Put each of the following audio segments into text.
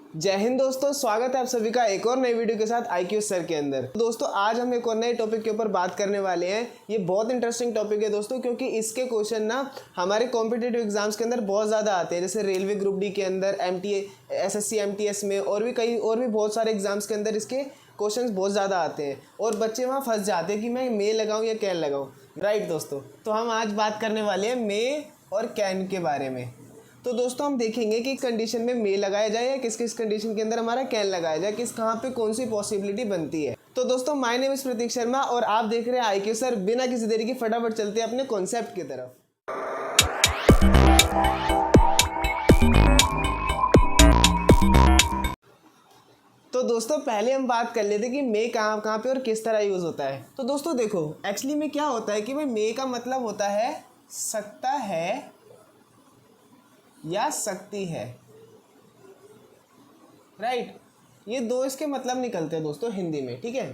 जय हिंद दोस्तों, स्वागत है आप सभी का एक और नई वीडियो के साथ IQ सर के अंदर। दोस्तों आज हम एक और नए टॉपिक के ऊपर बात करने वाले हैं। ये बहुत इंटरेस्टिंग टॉपिक है दोस्तों, क्योंकि इसके क्वेश्चन ना हमारे कॉम्पिटिटिव एग्जाम्स के अंदर बहुत ज़्यादा आते हैं। जैसे रेलवे ग्रुप डी के अंदर, SSC MTS में और भी बहुत सारे एग्जाम्स के अंदर इसके क्वेश्चंस बहुत ज़्यादा आते हैं और बच्चे वहाँ फंस जाते हैं कि मैं मे लगाऊँ या कैन लगाऊँ। राइट दोस्तों, तो हम आज बात करने वाले हैं मे और कैन के बारे में। तो दोस्तों हम देखेंगे कि कंडीशन में मे लगाया जाए या किस किस कंडीशन के अंदर हमारा कैन लगाया जाए, कहाँ पे कौन सी पॉसिबिलिटी बनती है। तो दोस्तों माय नेम इज प्रतीक शर्मा और आप देख रहे हैं IQ सर। बिना किसी देरी के फटाफट चलते हैं अपने कॉन्सेप्ट की तरफ। तो दोस्तों पहले हम बात कर लेते कि मे कहाँ पे और किस तरह यूज़ होता है। तो दोस्तों देखो, एक्चुअली में क्या होता है कि भाई मे का मतलब होता है सकता है या सकती है। राइट, ये दो इसके मतलब निकलते हैं दोस्तों हिंदी में। ठीक है,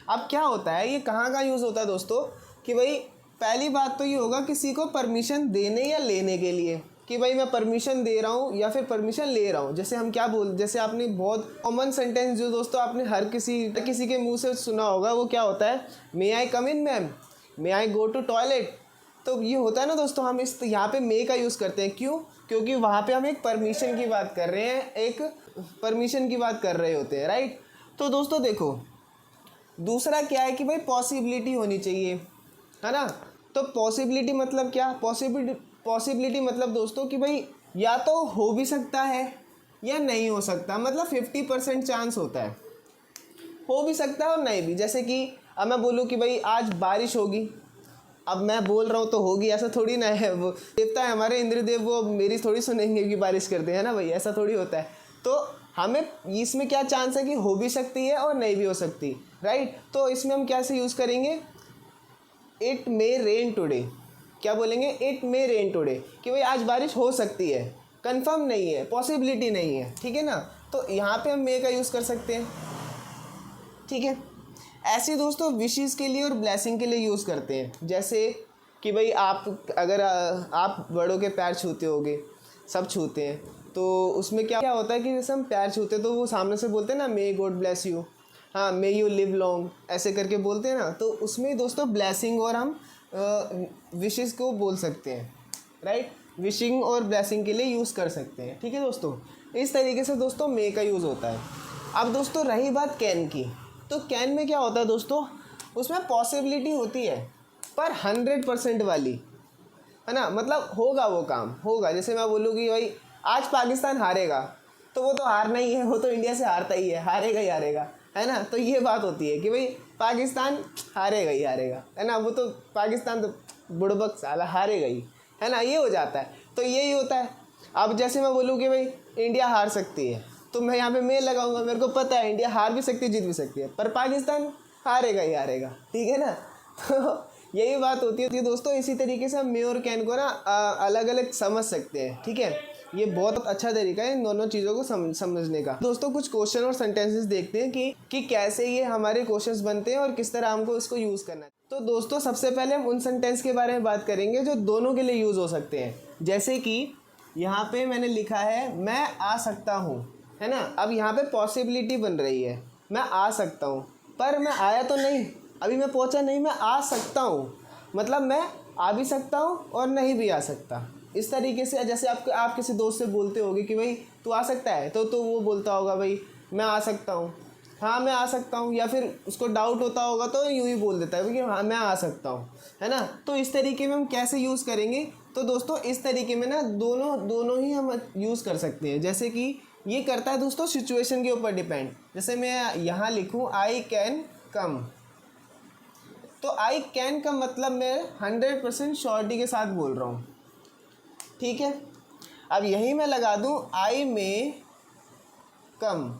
अब क्या होता है, ये कहाँ का यूज़ होता है दोस्तों कि भाई पहली बात तो ये होगा किसी को परमिशन देने या लेने के लिए, कि भाई मैं परमिशन दे रहा हूँ या फिर परमिशन ले रहा हूँ। जैसे हम क्या जैसे आपने बहुत कॉमन सेंटेंस जो दोस्तों आपने हर किसी के मुंह से सुना होगा, वो क्या होता है, may I come in ma'am, may I go to toilet. तो ये होता है ना दोस्तों, हम इस यहाँ पे मे का यूज़ करते हैं। क्यों? क्योंकि वहाँ पे हम एक परमिशन की बात कर रहे हैं, एक परमिशन की बात कर रहे होते हैं। राइट, तो दोस्तों देखो दूसरा क्या है कि भाई पॉसिबिलिटी होनी चाहिए, है ना। तो पॉसिबिलिटी मतलब क्या, पॉसिबिलिटी मतलब दोस्तों कि भाई या तो हो भी सकता है या नहीं हो सकता, मतलब 50% चांस होता है, हो भी सकता है और नहीं भी। जैसे कि अब मैं बोलूँ कि भाई आज बारिश होगी, अब मैं बोल रहा हूँ तो होगी, ऐसा थोड़ी ना है। वो देवता है हमारे इंद्रदेव, वो मेरी थोड़ी सुनेंगे कि बारिश करते हैं ना भाई, ऐसा थोड़ी होता है। तो हमें इसमें क्या चांस है कि हो भी सकती है और नहीं भी हो सकती। राइट, तो इसमें हम क्या से यूज़ करेंगे, इट मे रेन टुडे। क्या बोलेंगे, इट मे रेन टुडे, कि भाई आज बारिश हो सकती है, कंफर्म नहीं है, पॉसिबिलिटी नहीं है। ठीक है ना, तो यहाँ पे हम मे का यूज़ कर सकते हैं। ठीक है, ऐसे दोस्तों विशेस के लिए और ब्लेसिंग के लिए यूज़ करते हैं। जैसे कि भाई अगर आप बड़ों के पैर छूते होगे, सब छूते हैं, तो उसमें क्या होता है कि जैसे हम पैर छूते हैं तो वो सामने से बोलते हैं ना, मे गॉड ब्लेस यू, हाँ मे यू लिव लॉन्ग, ऐसे करके बोलते हैं ना। तो उसमें दोस्तों ब्लेसिंग और हम विशेस को बोल सकते हैं। राइट, विशिंग और ब्लेसिंग के लिए यूज़ कर सकते हैं। ठीक है दोस्तों, इस तरीके से दोस्तों मे का यूज़ होता है। अब दोस्तों रही बात कैन की, तो कैन में क्या होता है दोस्तों, उसमें पॉसिबिलिटी होती है पर 100% वाली, है ना। मतलब होगा, वो काम होगा। जैसे मैं बोलूँ कि भाई आज पाकिस्तान हारेगा, तो वो तो हारना ही है, वो तो इंडिया से हारता ही है, हारेगा ही हारेगा, है ना। तो ये बात होती है कि भाई पाकिस्तान हारेगा ही हारेगा, है ना। वो तो पाकिस्तान तो बुड़बक साला हारेगा ही, है ना, ये हो जाता है। तो यही होता है। अब जैसे मैं बोलूँ कि भाई इंडिया हार सकती है, तो मैं यहाँ पे मेल लगाऊंगा, मेरे को पता है इंडिया हार भी सकती है, जीत भी सकती है, पर पाकिस्तान हारेगा ही हारेगा। ठीक है ना, तो यही बात होती है दोस्तों। इसी तरीके से हम मे और कैन को ना अलग अलग समझ सकते हैं। ठीक है, ये बहुत अच्छा तरीका है इन दोनों चीज़ों को समझने का। दोस्तों कुछ क्वेश्चन और सेंटेंसेस देखते हैं कि कैसे ये हमारे क्वेश्चंस बनते हैं और किस तरह हमको इसको यूज़ करना है। तो दोस्तों सबसे पहले हम उन सेंटेंस के बारे में बात करेंगे जो दोनों के लिए यूज़ हो सकते हैं। जैसे कि यहाँ पे मैंने लिखा है मैं आ सकता हूँ, है ना। अब यहाँ पे पॉसिबिलिटी बन रही है, मैं आ सकता हूँ, पर मैं आया तो नहीं, अभी मैं पहुँचा नहीं, मैं आ सकता हूँ, मतलब मैं आ भी सकता हूँ और नहीं भी आ सकता। इस तरीके से जैसे आप किसी दोस्त से बोलते होगे कि भाई तू आ सकता है, तो वो बोलता होगा भाई मैं आ सकता हूँ, हाँ मैं आ सकता हूँ, या फिर उसको डाउट होता होगा तो यूँ ही बोल देता है कि हाँ मैं आ सकता हूँ, है ना। तो इस तरीके में हम कैसे यूज़ करेंगे, तो दोस्तों इस तरीके में ना दोनों ही हम यूज़ कर सकते हैं। जैसे कि ये करता है दोस्तों सिचुएशन के ऊपर डिपेंड। जैसे मैं यहाँ लिखूँ आई कैन कम, तो आई कैन का मतलब मैं 100% श्योरिटी के साथ बोल रहा हूँ। ठीक है, अब यही मैं लगा दूँ आई में कम,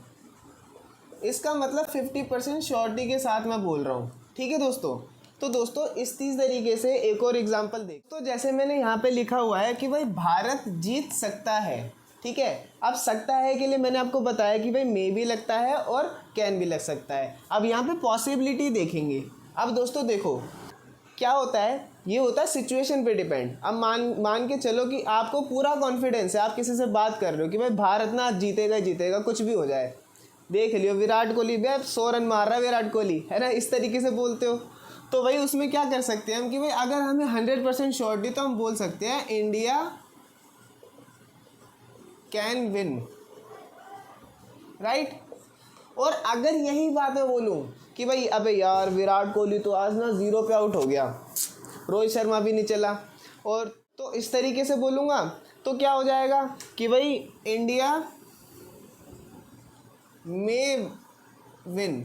इसका मतलब 50% श्योरिटी के साथ मैं बोल रहा हूँ। ठीक है दोस्तों, तो दोस्तों इस तरीके से एक और एग्जांपल देख, तो जैसे मैंने यहाँ पे लिखा हुआ है कि भाई भारत जीत सकता है। ठीक है, अब सकता है के लिए मैंने आपको बताया कि भाई मे भी लगता है और कैन भी लग सकता है। अब यहाँ पे पॉसिबिलिटी देखेंगे। अब दोस्तों देखो क्या होता है, ये होता है सिचुएशन पे डिपेंड। अब मान के चलो कि आपको पूरा कॉन्फिडेंस है, आप किसी से बात कर रहे हो कि भाई भारत ना आज जीतेगा ही जीतेगा, कुछ भी हो जाए, देख लियो विराट कोहली बे 100 रन मार रहा है विराट कोहली, है ना, इस तरीके से बोलते हो। तो भाई उसमें क्या कर सकते हैं हम कि भाई अगर हमें 100% श्योरिटी, तो हम बोल सकते हैं इंडिया कैन विन, राइट। और अगर यही बात मैं बोलूँ कि भाई अबे यार विराट कोहली तो आज ना 0 पे आउट हो गया, रोहित शर्मा भी नहीं चला, और तो इस तरीके से बोलूँगा तो क्या हो जाएगा कि भाई इंडिया में विन,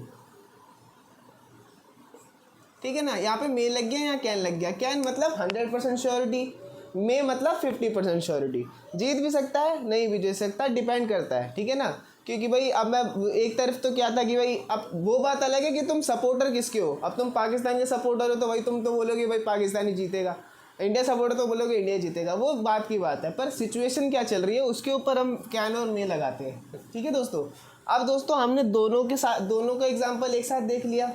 ठीक है ना। यहाँ पे मे लग गया या कैन लग गया। कैन मतलब 100% श्योरिटी, मे मतलब 50% श्योरिटी। जीत भी सकता है, नहीं भी जीत सकता, डिपेंड करता है, ठीक है ना। क्योंकि भाई अब मैं एक तरफ तो क्या था कि भाई अब वो बात अलग है कि तुम सपोर्टर किसके हो। अब तुम पाकिस्तान के सपोर्टर हो तो भाई तुम तो बोलोगे भाई पाकिस्तान ही जीतेगा, इंडिया सपोर्टर तो बोलोगे इंडिया जीतेगा, वो बात की बात है। पर सिचुएशन क्या चल रही है उसके ऊपर हम कैन और मे लगाते हैं, ठीक है दोस्तों। अब दोस्तों हमने दोनों का एग्जाम्पल एक साथ देख लिया।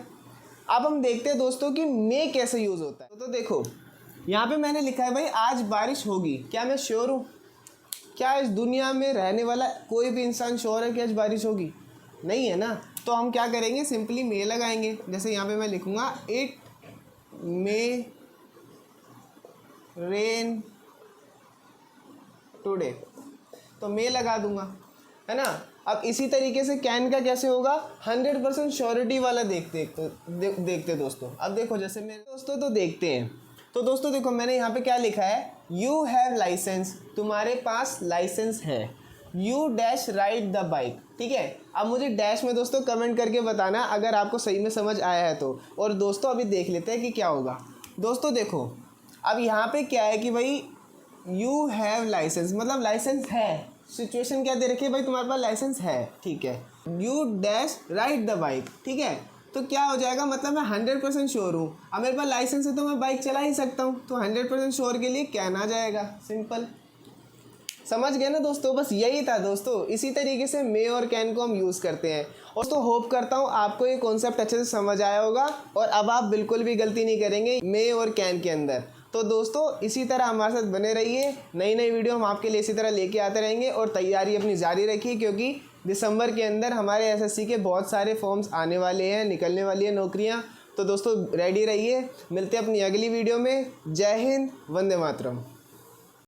अब हम देखते हैं दोस्तों कि मे कैसे यूज़ होता है। तो देखो यहाँ पे मैंने लिखा है भाई आज बारिश होगी, क्या मैं श्योर हूँ? क्या इस दुनिया में रहने वाला कोई भी इंसान श्योर है कि आज बारिश होगी? नहीं है ना। तो हम क्या करेंगे, सिंपली मे लगाएंगे। जैसे यहाँ पे मैं लिखूँगा इट मे रेन टुडे, तो मे लगा दूंगा, है ना। अब इसी तरीके से कैन का कैसे होगा, 100% श्योरिटी वाला देखते दोस्तों। अब देखो जैसे मेरे दोस्तों तो देखते हैं, तो दोस्तों देखो मैंने यहाँ पे क्या लिखा है, यू हैव लाइसेंस, तुम्हारे पास लाइसेंस है, you dash ride the bike, ठीक है। अब मुझे डैश में दोस्तों कमेंट करके बताना अगर आपको सही में समझ आया है तो। और दोस्तों अभी देख लेते हैं कि क्या होगा। दोस्तों देखो अब यहाँ पे क्या है कि भाई यू हैव लाइसेंस मतलब लाइसेंस है, सिचुएशन क्या दे रखी है भाई तुम्हारे पास लाइसेंस है, ठीक है। You dash ride the bike, ठीक है। तो क्या हो जाएगा, मतलब मैं 100% श्योर हूँ, अब मेरे पास लाइसेंस है तो मैं बाइक चला ही सकता हूँ, तो 100% श्योर के लिए कैन आ जाएगा, सिंपल। समझ गए ना दोस्तों, बस यही था दोस्तों। इसी तरीके से मे और कैन को हम यूज़ करते हैं। और दोस्तों होप करता हूँ आपको ये कॉन्सेप्ट अच्छे से समझ आया होगा और अब आप बिल्कुल भी गलती नहीं करेंगे मे और कैन के अंदर। तो दोस्तों इसी तरह हमारे साथ बने रहिए, नई नई वीडियो हम आपके लिए इसी तरह लेके आते रहेंगे और तैयारी अपनी जारी रखिए, क्योंकि दिसंबर के अंदर हमारे एसएससी के बहुत सारे फॉर्म्स आने वाले हैं, निकलने वाली है नौकरियां। तो दोस्तों रेडी रहिए, मिलते हैं अपनी अगली वीडियो में। जय हिंद, वंदे मातरम।